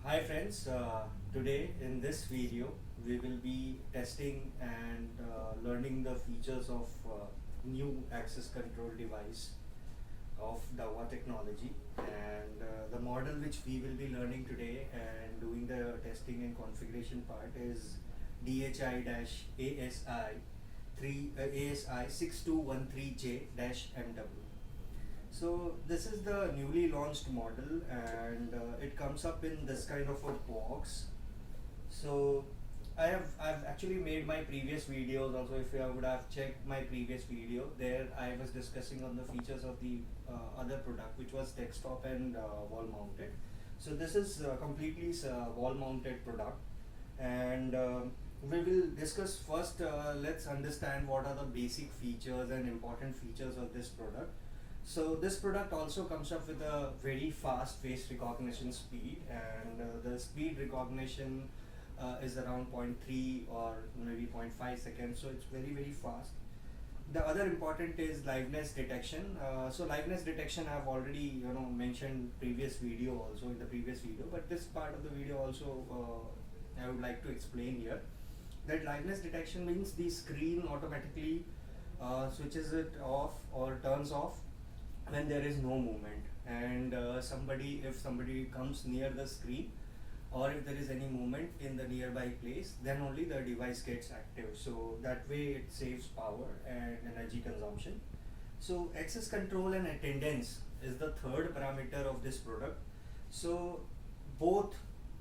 Hi friends, today in this video we will be testing and learning the features of new access control device of Dawa technology, and the model which we will be learning today and doing the testing and configuration part is DHI-ASI 3 ASI 6213J-MW. So this is the newly launched model, and it comes up in this kind of a box. So I've actually made my previous videos also. If you would have checked my previous video, there I was discussing on the features of the other product, which was desktop and wall mounted. So this is completely wall mounted product, and we will discuss first. Let's understand what are the basic features and important features of this product. So this product also comes up with a very fast face recognition speed, and the speed recognition is around 0.3 or maybe 0.5 seconds, so it's very fast. The other important is liveness detection. So liveness detection I've already mentioned previous video, also in the previous video, but this part of the video also I would like to explain here. That liveness detection means the screen automatically switches it off or turns off when there is no movement, and if somebody comes near the screen, or if there is any movement in the nearby place, then only the device gets active. So that way it saves power and energy consumption. So access control and attendance is the third parameter of this product. So both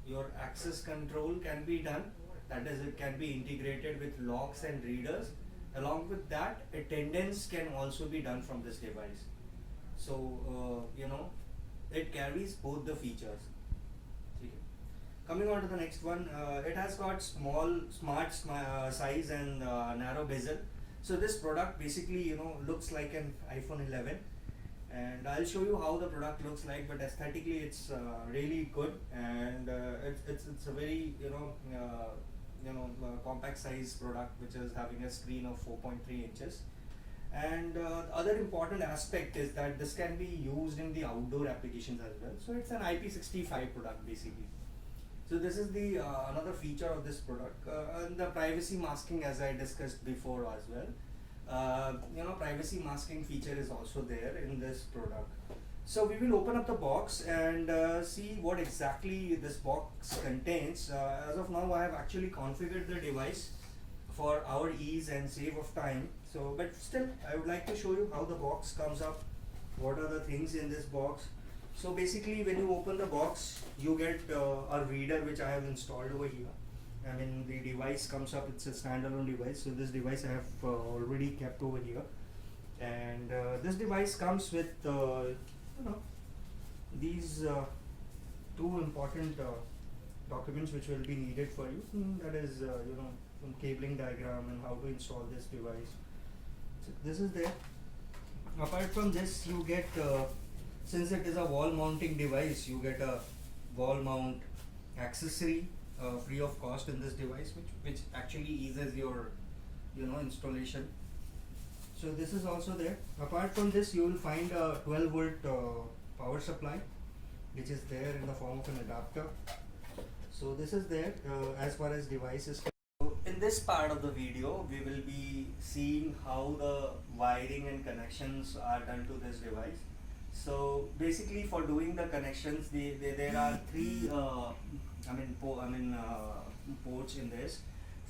your access control can be done, that is, it can be integrated with locks and readers. Along with that, attendance can also be done from this device. So it carries both the features. Coming on to the next one, it has got smart size and narrow bezel. So this product basically looks like an iPhone 11, and I'll show you how the product looks like. But aesthetically, it's really good, and it's a very compact size product, which is having a screen of 4.3 inches. And the other important aspect is that this can be used in the outdoor applications as well. So it's an IP65 product basically. So this is the another feature of this product, and the privacy masking, as I discussed before as well. Privacy masking feature is also there in this product. So we will open up the box and see what exactly this box contains. As of now, I have actually configured the device for our ease and save of time. So, but still, I would like to show you how the box comes up. What are the things in this box? So basically, when you open the box, you get a reader which I have installed over here. I mean, the device comes up. It's a standalone device. So this device I have already kept over here, and this device comes with these two important documents which will be needed for you. That is some cabling diagram and how to install this device. So this is there. Apart from this, you get since it is a wall mounting device, you get a wall mount accessory free of cost in this device, which actually eases your installation. So this is also there. Apart from this, you will find a 12 volt power supply, which is there in the form of an adapter. So this is there as far as device is concerned. So in this part of the video, we will be seeing how the wiring and connections are done to this device. So basically, for doing the connections, there are three ports in this.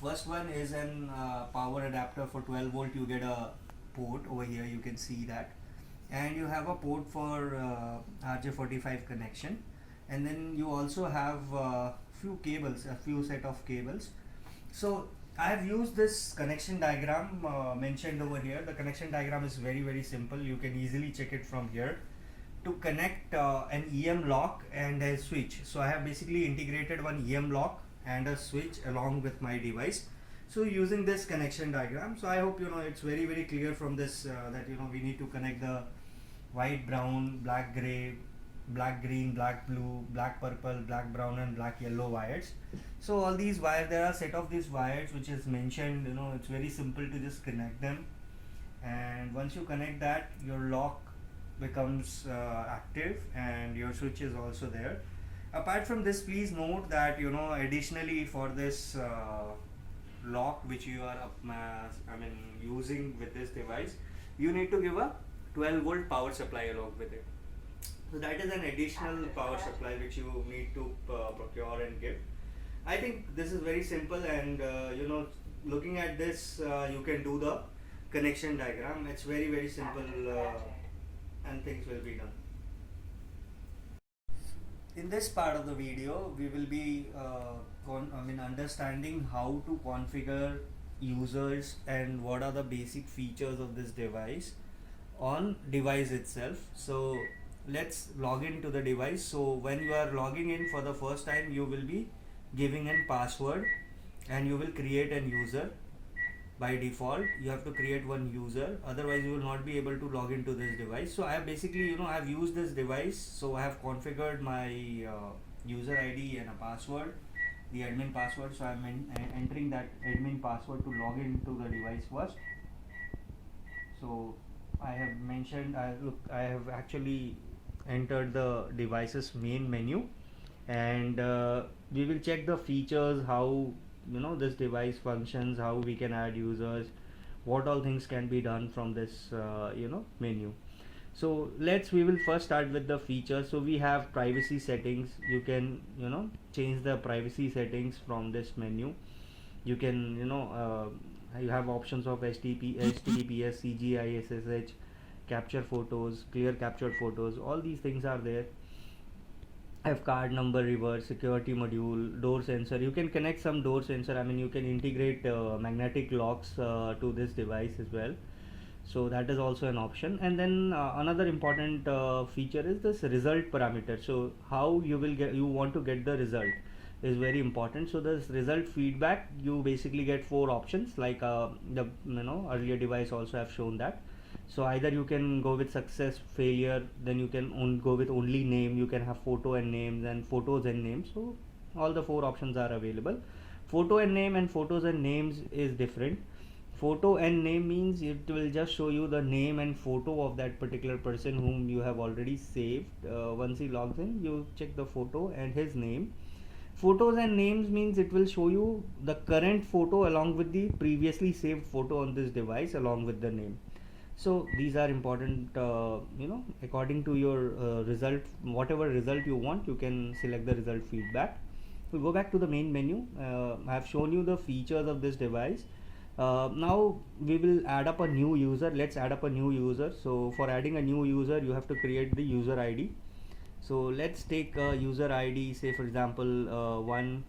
First one is an power adapter for 12 volt. You get a port over here, you can see that, and you have a port for RJ45 connection, and then you also have a few set of cables. So I have used this connection diagram mentioned over here. The connection diagram is very simple. You can easily check it from here. To connect an EM lock and a switch, so I have basically integrated one EM lock and a switch along with my device. So using this connection diagram, so I hope it's very clear from this that we need to connect the white, brown, black, gray, black, green, black, blue, black, purple, black, brown, and black, yellow wires. So all these wires, there are set of these wires which is mentioned. It's very simple to just connect them, and once you connect that, your lock becomes active and your switch is also there. Apart from this, please note that additionally for this lock which you are using with this device, you need to give a 12-volt power supply along with it. So that is an additional power supply which you need to procure and give. I think this is very simple, and looking at this, you can do the connection diagram. It's very very simple, and things will be done. In this part of the video, we will be understanding how to configure users and what are the basic features of this device on device itself. So let's log into the device. So when you are logging in for the first time, you will be giving a password and you will create an user. By default you have to create one user, otherwise you will not be able to log into this device. So I have basically I've used this device, so I have configured my user ID and a password, the admin password. So I'm entering that admin password to log into the device first. So I have mentioned, I have actually entered the device's main menu, and we will check the features, how this device functions, how we can add users, what all things can be done from this menu. So we will first start with the features. So we have privacy settings. You can change the privacy settings from this menu. You can you have options of HTTPS, CGI, SSH, capture photos, clear captured photos, all these things are there. I have card number reverse, security module, door sensor. You can connect some door sensor. You can integrate magnetic locks to this device as well. So that is also an option. And then another important feature is this result parameter. So how you want to get the result is very important. So this result feedback, you basically get 4 options, like the earlier device also have shown that. So either you can go with success, failure, then you can go with only name, you can have photo and names, and photos and names. So all the 4 options are available. Photo and name and photos and names is different. Photo and name means it will just show you the name and photo of that particular person whom you have already saved. Once he logs in, you check the photo and his name. Photos and names means it will show you the current photo along with the previously saved photo on this device along with the name. So these are important, according to your result, whatever result you want, you can select the result feedback. We'll go back to the main menu. I have shown you the features of this device. Now we will add up a new user. Let's add up a new user. So for adding a new user, you have to create the user ID. So let's take a user ID, say for example 1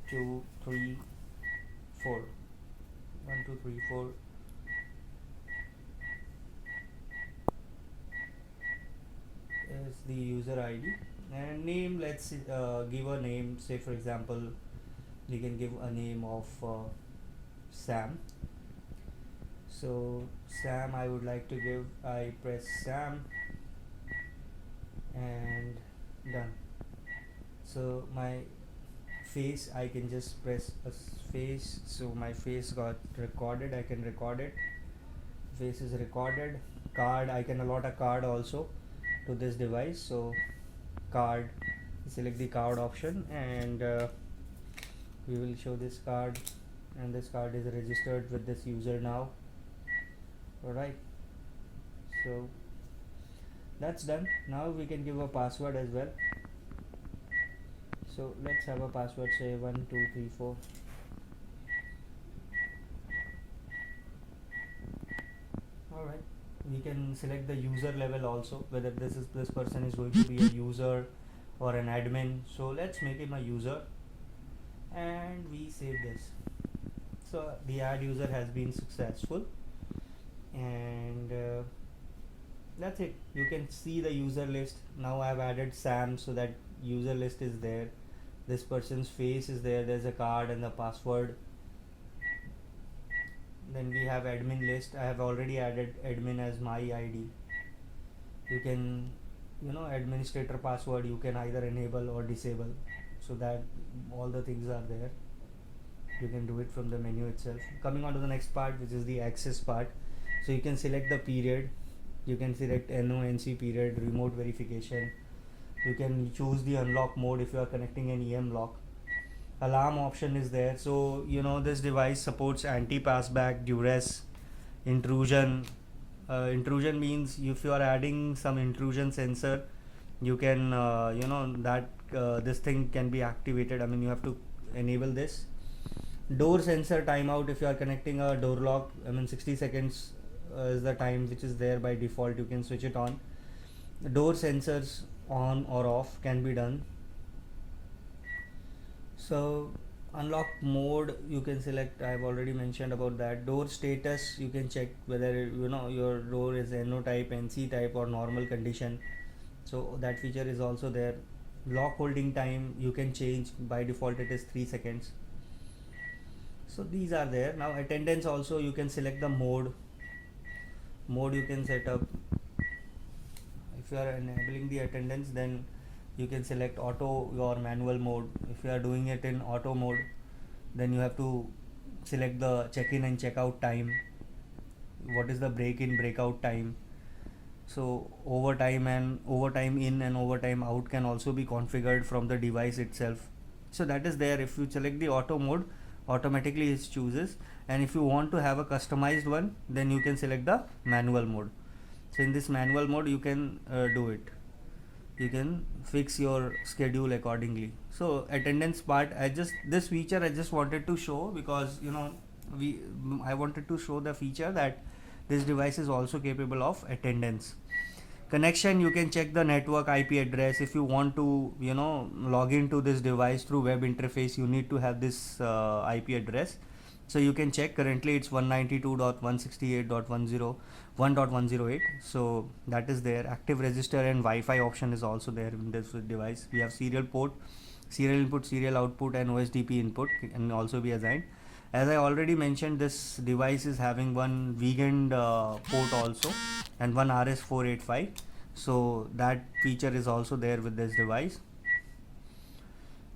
2 3 4 1 2 3 4 is the user ID. And name, let's give a name. Say for example we can give a name of Sam. So Sam, I would like to give, I press Sam and done. So my face, I can just press a face. So my face got recorded, I can record it. Face is recorded. Card, I can allot a card also to this device. So card, select the card option, and we will show this card, and this card is registered with this user now. Alright, so that's done. Now we can give a password as well. So let's have a password, say 1 2 3 4. Alright, we can select the user level also, whether this person is going to be a user or an admin. So let's make him a user and we save this. So the add user has been successful, and that's it. You can see the user list. Now I've added Sam, so that user list is there. This person's face is there. There's a card and the password. Then we have admin list. I have already added admin as my ID. You can administrator password you can either enable or disable, so that all the things are there. You can do it from the menu itself. Coming on to the next part, which is the access part. So you can select the period. You can select NONC period, remote verification. You can choose the unlock mode if you are connecting an EM lock. Alarm option is there. So this device supports anti-passback, duress, intrusion. Intrusion means if you are adding some intrusion sensor, you can that this thing can be activated. I mean, you have to enable this. Door sensor timeout, if you are connecting a door lock, I mean 60 seconds is the time which is there by default. You can switch it on. Door sensors on or off can be done. So unlock mode, you can select, I have already mentioned about that. Door status, you can check whether your door is NO type, NC type or normal condition. So that feature is also there. Lock holding time, you can change. By default it is 3 seconds. So these are there. Now attendance also, you can select the mode you can set up. If you are enabling the attendance, then you can select auto or manual mode. If you are doing it in auto mode, then you have to select the check-in and check-out time. What is the break-in break-out time? So overtime in and overtime out can also be configured from the device itself. So that is there. If you select the auto mode, automatically it chooses, and if you want to have a customized one, then you can select the manual mode. So in this manual mode you can do it. You can fix your schedule accordingly. So attendance part, this feature I just wanted to show because I wanted to show the feature that this device is also capable of attendance. Connection, you can check the network IP address. If you want to log into this device through web interface, you need to have this IP address. So you can check. Currently it's 192.168.101.108. so that is there. Active register and Wi-Fi option is also there in this device. We have serial port, serial input, serial output and OSDP input can also be assigned. As I already mentioned, this device is having one Wiegand port also and one RS485. So that feature is also there with this device.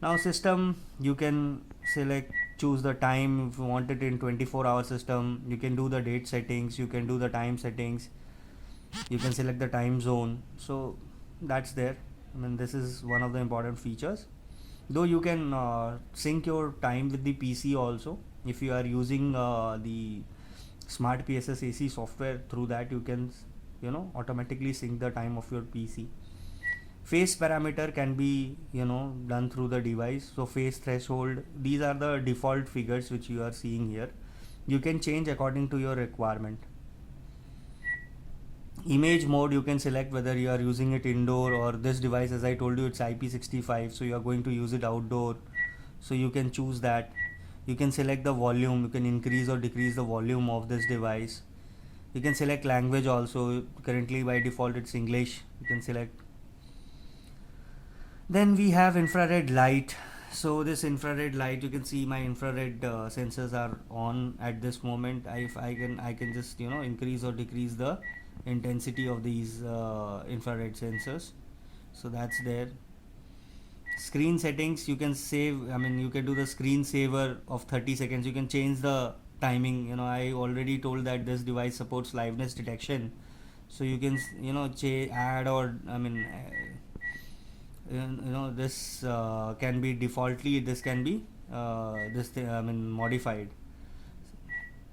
Now system, you can select, choose the time. If you want it in 24-hour system, you can do the date settings, you can do the time settings, you can select the time zone. So that's there. I mean, this is one of the important features. Though you can sync your time with the PC also. If you are using the smart PSS AC software, through that you can automatically sync the time of your PC. Face parameter can be done through the device. So face threshold, these are the default figures which you are seeing here. You can change according to your requirement. Image mode, you can select whether you are using it indoor, or this device, as I told you, it's IP65, so you are going to use it outdoor, so you can choose that. You can select the volume, you can increase or decrease the volume of this device. You can select language also. Currently by default it's English. You can select. Then we have infrared light. So this infrared light, you can see my infrared sensors are on at this moment. I can just increase or decrease the intensity of these infrared sensors. So that's there. Screen settings, you can save, I mean you can do the screen saver of 30 seconds. You can change the timing. I already told that this device supports liveness detection, so you can add, or I mean this can be defaultly, this can be modified.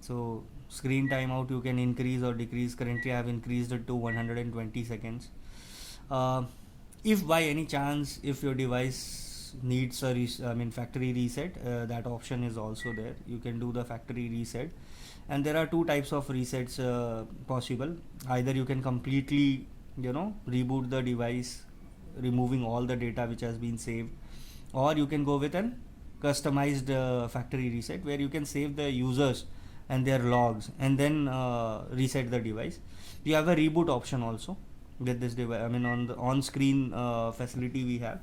So screen timeout, you can increase or decrease. Currently I have increased it to 120 seconds. If by any chance, if your device needs a factory reset, that option is also there. You can do the factory reset, and there are two types of resets possible. Either you can completely reboot the device, removing all the data which has been saved, or you can go with an customized factory reset, where you can save the users and their logs and then reset the device. You have a reboot option also with this device. I mean, on the on-screen facility we have.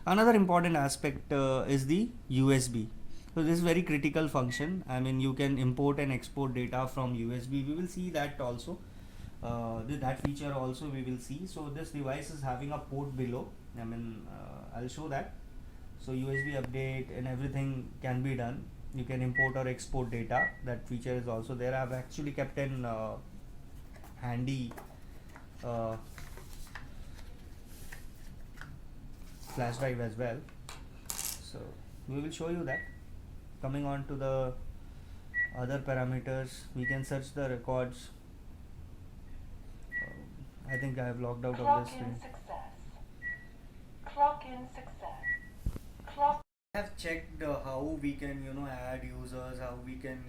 Another important aspect is the USB. So this is very critical function. I mean, you can import and export data from USB. We will see that also. That feature also we will see. So this device is having a port below. I mean, I'll show that. So USB update and everything can be done. You can import or export data. That feature is also there. I've actually kept an handy uh, flash drive as well. So we will show you that. Coming on to the other parameters, we can search the records. I think I have logged out of this thing. Clock in success. Clock. I have checked how we can add users, how we can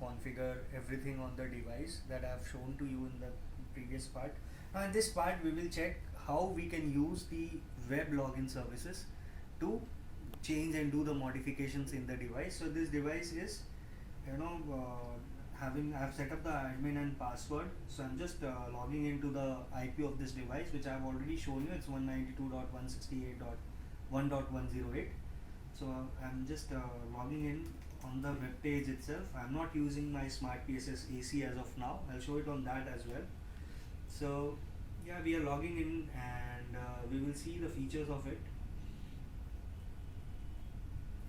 configure everything on the device that I have shown to you in the previous part. Now in this part we will check how we can use the web login services to change and do the modifications in the device. So this device is I've set up the admin and password, so I'm just logging into the IP of this device, which I've already shown you. It's 192.168.1.108. So I'm just logging in on the web page itself. I'm not using my Smart PSS AC as of now. I'll show it on that as well. So yeah, we are logging in, and we will see the features of it.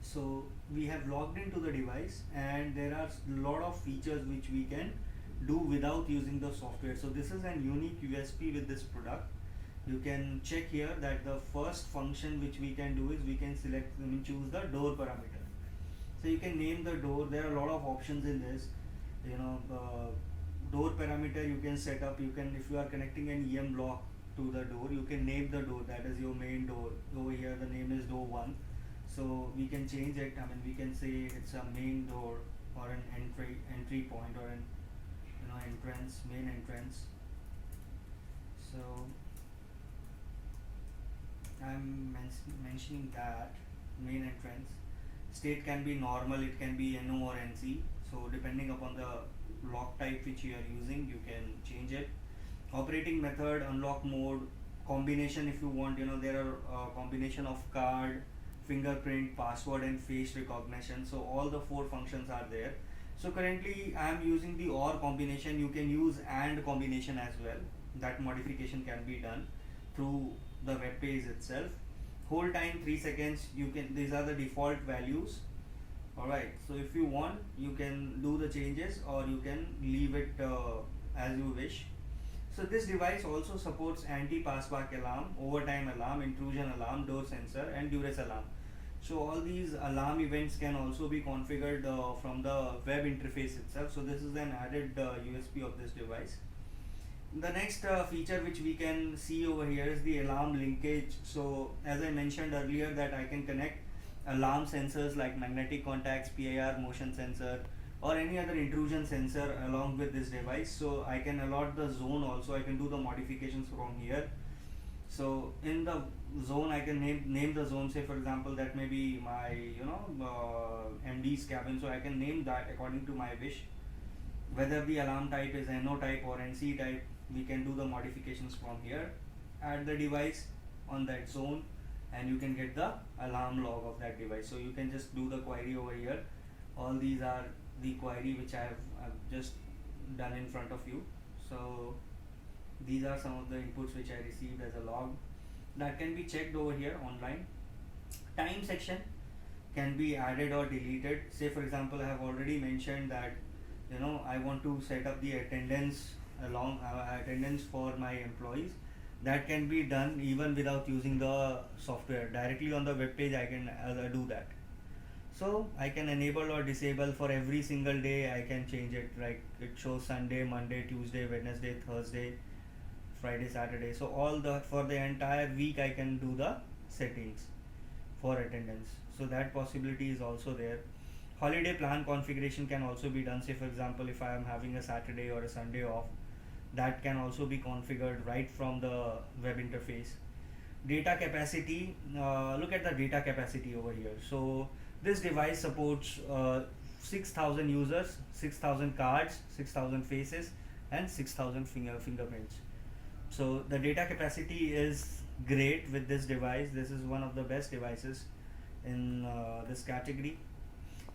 So we have logged into the device, and there are a lot of features which we can do without using the software. So this is an unique USP with this product. You can check here that the first function which we can do is we can choose the door parameter. So you can name the door. There are a lot of options in this. Door parameter you can set up. You can, if you are connecting an EM block to the door, you can name the door. That is your main door. Over here the name is door 1. So we can change it. We can say it's a main door, or an entry point, or an entrance, main entrance. So I'm mentioning that main entrance. State can be normal, it can be NO or NC. So depending upon the lock type which you are using, you can change it. Operating method, unlock mode, combination if you want. There are combination of card, fingerprint, password, and face recognition. So all the 4 functions are there. So currently I am using the OR combination. You can use AND combination as well. That modification can be done through the web page itself. Hold time 3 seconds. These are the default values. Alright, so if you want, you can do the changes, or you can leave it as you wish. So this device also supports anti-passback alarm, overtime alarm, intrusion alarm, door sensor, and duress alarm. So all these alarm events can also be configured from the web interface itself. So this is an added USP of this device. The next feature which we can see over here is the alarm linkage. So as I mentioned earlier, that I can connect alarm sensors like magnetic contacts, PIR motion sensor, or any other intrusion sensor along with this device. So I can allot the zone also. I can do the modifications from here. So in the zone, I can name the zone. Say for example, that may be my MD's cabin. So I can name that according to my wish. Whether the alarm type is NO type or NC type, we can do the modifications from here. Add the device on that zone, and you can get the alarm log of that device. So you can just do the query over here. All these are the query which I've just done in front of you. So these are some of the inputs which I received as a log that can be checked over here online. Time section can be added or deleted. Say for example, I have already mentioned that I want to set up the attendance attendance for my employees. That can be done even without using the software. Directly on the web page I can do that. So I can enable or disable for every single day. I can change it, like it shows Sunday, Monday, Tuesday, Wednesday, Thursday, Friday, Saturday. So for the entire week I can do the settings for attendance. So that possibility is also there. Holiday plan configuration can also be done. Say for example, if I am having a Saturday or a Sunday off, that can also be configured right from the web interface. Data capacity, look at the data capacity over here. So this device supports 6,000 users, 6,000 cards, 6,000 faces, and 6,000 fingerprints. So the data capacity is great with this device. This is one of the best devices in this category.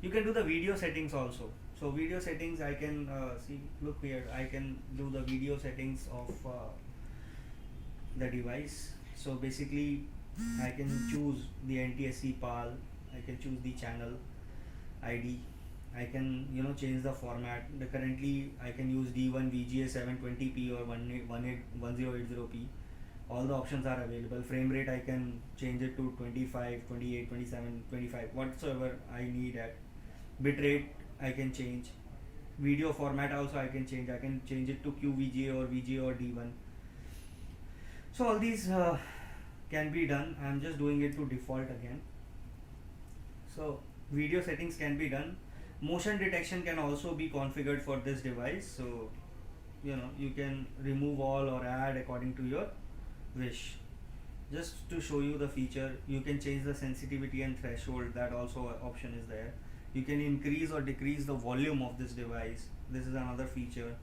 You can do the video settings also. So video settings, I can look here, I can do the video settings of the device. So basically I can choose the NTSC PAL, I can choose the channel ID, I can change the format. Currently I can use D1 VGA 720p or 1080p. All the options are available. Frame rate I can change it to 25, 28, 27, 25, whatsoever I need at. Bitrate I can change. Video format also I can change. I can change it to QVGA or VGA or D1. So all these can be done. I am just doing it to default again. So video settings can be done. Motion detection can also be configured for this device. So you can remove all or add according to your wish. Just to show you the feature, you can change the sensitivity and threshold. That also option is there. You can increase or decrease the volume of this device. This is another feature.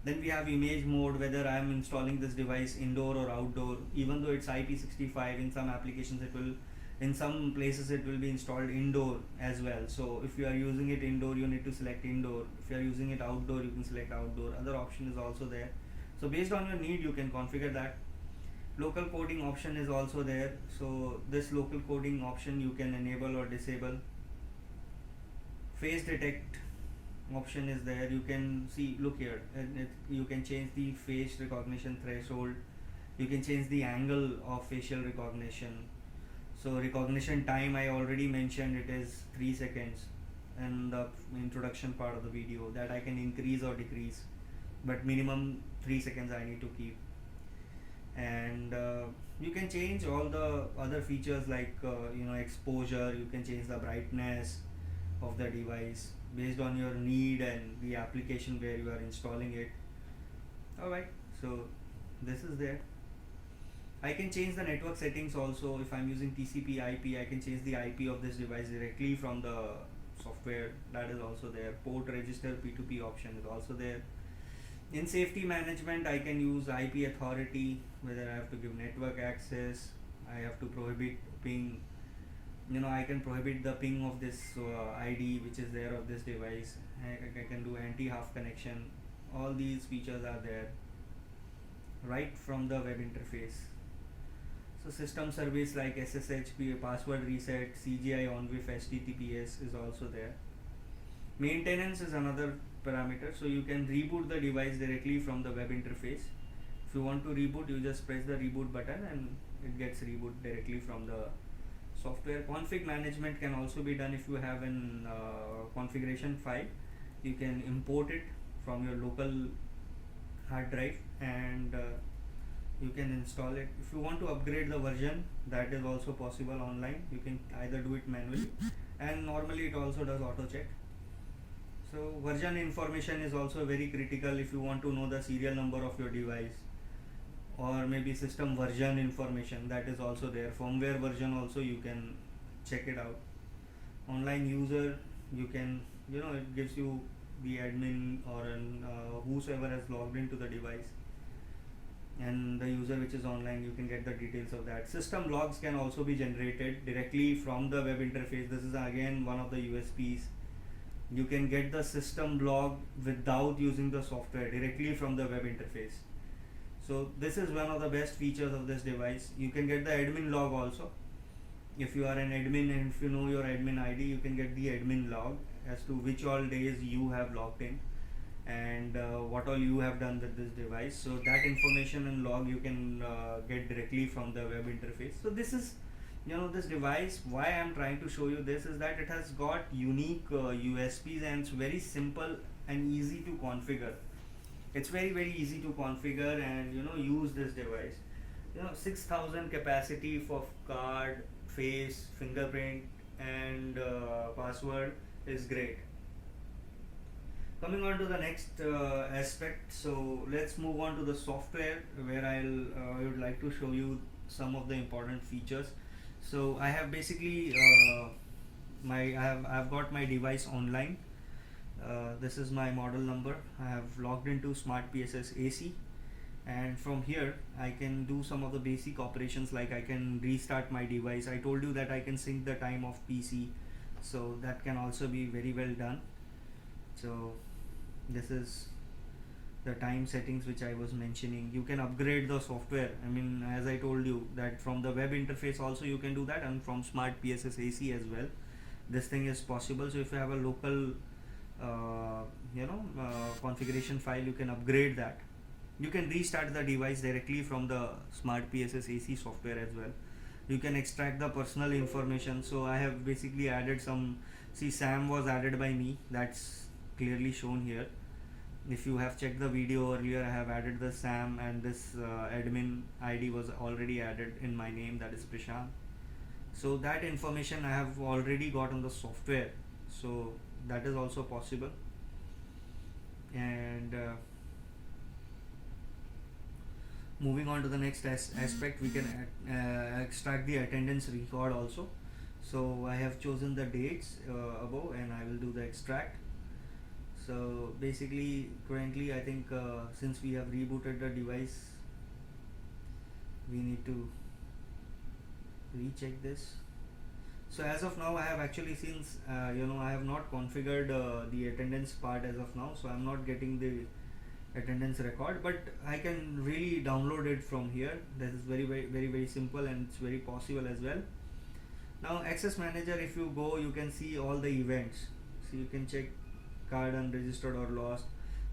Then we have image mode, whether I am installing this device indoor or outdoor. Even though it's IP65, in some applications in some places it will be installed indoor as well. So if you are using it indoor, you need to select indoor. If you are using it outdoor, you can select outdoor. Other option is also there. So based on your need, you can configure that. Local coding option is also there. So this local coding option you can enable or disable. Face detect option is there. You can see, look here, and you can change the face recognition threshold. You can change the angle of facial recognition. So recognition time, I already mentioned, it is 3 seconds in the introduction part of the video, that I can increase or decrease, but minimum 3 seconds I need to keep. And you can change all the other features like exposure. You can change the brightness of the device based on your need and the application where you are installing it. Alright, so this is there. I can change the network settings also. If I'm using TCP IP, I can change the IP of this device directly from the software. That is also there. Port register P2P option is also there. In safety management, I can use IP authority, whether I have to give network access, I have to prohibit ping. I can prohibit the ping of this ID which is there of this device. I can do anti-half connection. All these features are there right from the web interface. So system service like SSH, password reset, CGI on with HTTPS is also there. Maintenance is another parameter. So you can reboot the device directly from the web interface. If you want to reboot, you just press the reboot button and it gets reboot directly from the software. Config management can also be done. If you have an configuration file, you can import it from your local hard drive and you can install it. If you want to upgrade the version, that is also possible online. You can either do it manually and normally it also does auto check. So version information is also very critical. If you want to know the serial number of your device, or maybe system version information, that is also there. Firmware version also you can check it out. Online user, you can it gives you the admin or whosoever has logged into the device, and the user which is online, you can get the details of that. System logs can also be generated directly from the web interface. This is again one of the USPs. You can get the system log without using the software, directly from the web interface. So this is one of the best features of this device. You can get the admin log also. If you are an admin and if you know your admin ID, you can get the admin log as to which all days you have logged in and what all you have done with this device. So that information and log you can get directly from the web interface. So this is this device, why I am trying to show you this is that it has got unique USPs and it's very simple and easy to configure. It's very easy to configure and use this device. 6,000 capacity for card, face, fingerprint and password is great. Coming on to the next aspect, so let's move on to the software where I would like to show you some of the important features. So I have basically I've got my device online. This is my model number. I have logged into Smart PSS AC, and from here I can do some of the basic operations like I can restart my device. I told you that I can sync the time of PC, so that can also be very well done. So this is the time settings which I was mentioning. You can upgrade the software. I mean, as I told you that from the web interface also you can do that, and from Smart PSS AC as well. This thing is possible. So if you have a local uh, configuration file, you can upgrade that. You can restart the device directly from the smart PSS AC software as well. You can extract the personal information. So I have basically added some, see, SAM was added by me, that's clearly shown here. If you have checked the video earlier, I have added the SAM, and this admin ID was already added in my name, that is Prashant. So that information I have already got on the software, so that is also possible. And moving on to the next aspect, we can extract the attendance record also. So I have chosen the dates above, and I will do the extract. So basically currently I think since we have rebooted the device, we need to recheck this. So as of now, I have actually, since I have not configured the attendance part as of now, so I'm not getting the attendance record, but I can really download it from here. That is very simple, and it's very possible as well. Now Access Manager, if you go, you can see all the events. So you can check card unregistered or lost.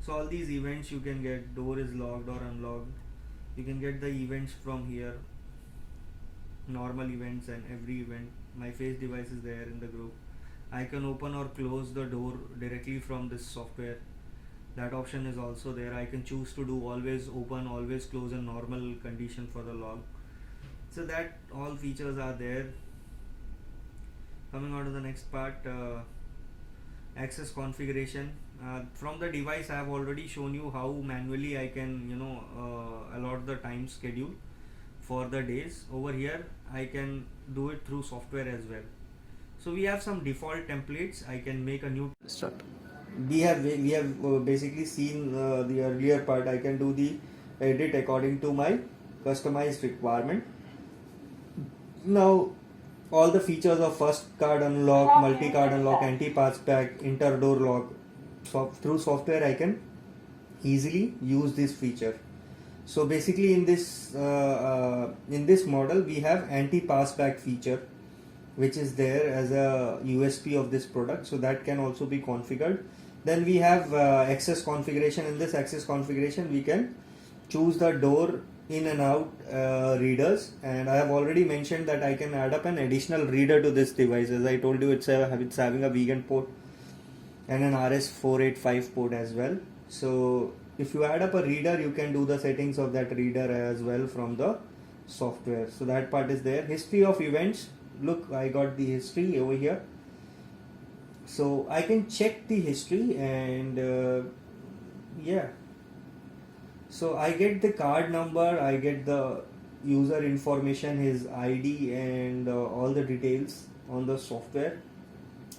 So all these events you can get, door is locked or unlocked. You can get the events from here, normal events and every event. My face device is there in the group. I can open or close the door directly from this software. That option is also there. I can choose to do always open, always close, and normal condition for the log. So that all features are there. Coming on to the next part, access configuration. From the device, I have already shown you how manually I can allot the time schedule for the days. Over here I can do it through software as well. So we have some default templates. I can make a new start. We have basically seen the earlier part. I can do the edit according to my customized requirement. Now all the features of first card unlock, multi-card unlock, anti-passback, inter-door lock, through software I can easily use this feature. So basically in this model we have anti-passback feature, which is there as a USP of this product, so that can also be configured. Then we have access configuration. In this access configuration we can choose the door in and out readers, and I have already mentioned that I can add up an additional reader to this device. As I told you, it's having a vegan port and an RS485 port as well. So if you add up a reader, you can do the settings of that reader as well from the software. So that part is there. History of events. Look, I got the history over here. So I can check the history, and yeah. So I get the card number, I get the user information, his ID, and all the details on the software.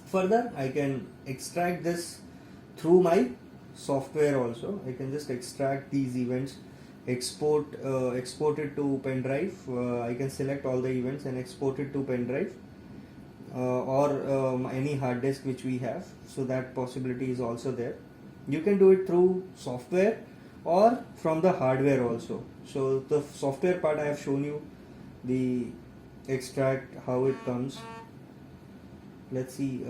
Further, I can extract this through my software also. I can just extract these events, export it to pen drive. I can select all the events and export it to pen drive or any hard disk which we have. So that possibility is also there. You can do it through software or from the hardware also. So the software part I have shown you, the extract, how it comes. Let's see,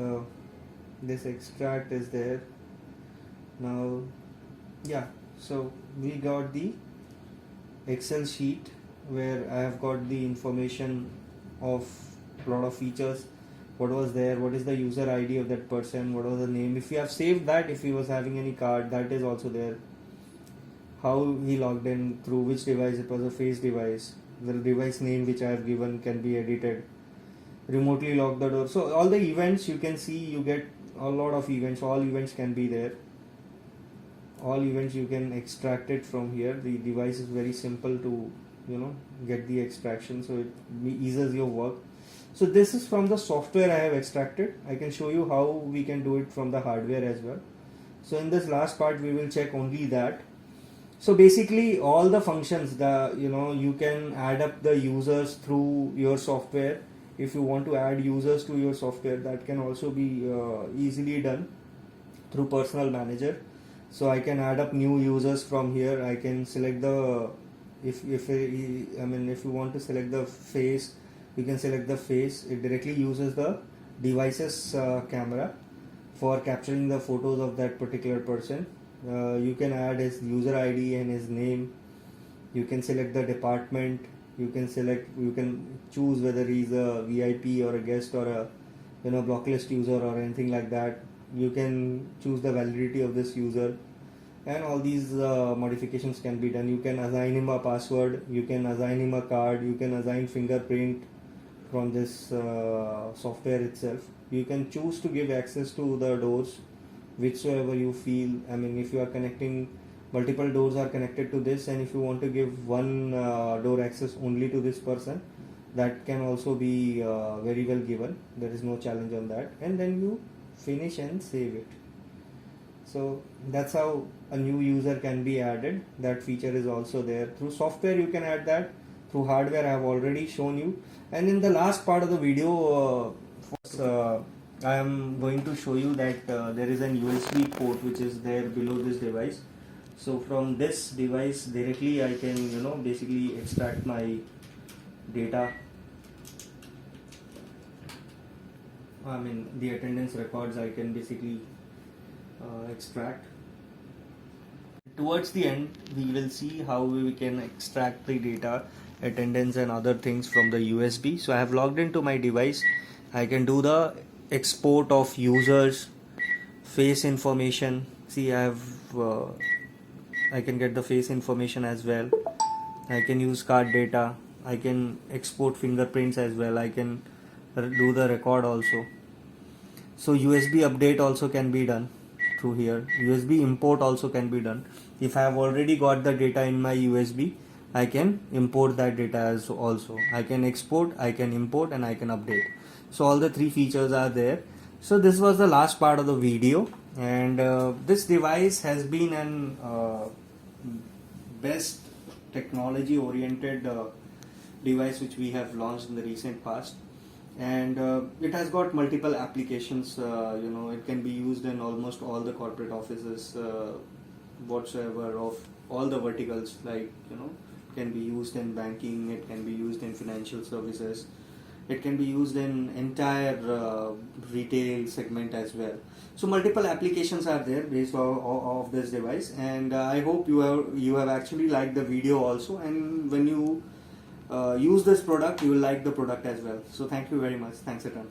this extract is there now. Yeah, so we got the Excel sheet where I have got the information of a lot of features. What was there, what is the user ID of that person, what was the name, if you have saved that, if he was having any card, that is also there. How he logged in, through which device, it was a face device, the device name which I have given can be edited, remotely lock the door. So all the events you can see, you get a lot of events, all events can be there, all events you can extract it from here. The device is very simple to get the extraction, so it eases your work. So this is from the software I have extracted. I can show you how we can do it from the hardware as well. So in this last part we will check only that. So basically all the functions, you can add up the users through your software. If you want to add users to your software, that can also be easily done through Personal Manager. So I can add up new users from here. I can select the, if you want to select the face, you can select the face. It directly uses the device's camera for capturing the photos of that particular person. You can add his user ID and his name. You can select the department. You can choose whether he's a VIP or a guest or a blocklist user or anything like that. You can choose the validity of this user, and all these modifications can be done. You can assign him a password, you can assign him a card, you can assign fingerprint from this software itself. You can choose to give access to the doors whichsoever you feel. I mean, if you are connecting, multiple doors are connected to this, and if you want to give one door access only to this person, that can also be very well given. There is no challenge on that. And then you finish and save it. So that's how a new user can be added. That feature is also there. Through software you can add that. Through hardware I have already shown you. And in the last part of the video, I am going to show you that there is an USB port which is there below this device. So from this device directly I can basically extract my data. I mean the attendance records I can basically extract. Towards the end we will see how we can extract the data, attendance and other things from the USB. So I have logged into my device. I can do the export of users, face information. See, I can get the face information as well. I can use card data. I can export fingerprints as well. I can do the record also. So USB update also can be done through here. USB import also can be done. If I have already got the data in my USB, I can import that data as also. I can export, I can import, and I can update. So all the three features are there. So this was the last part of the video, and this device has been an best technology oriented device which we have launched in the recent past, and it has got multiple applications. It can be used in almost all the corporate offices whatsoever of all the verticals, like can be used in banking, it can be used in financial services, it can be used in entire retail segment as well. So multiple applications are there based of this device, and I hope you have actually liked the video also, and when you use this product you will like the product as well. So thank you very much. Thanks a ton.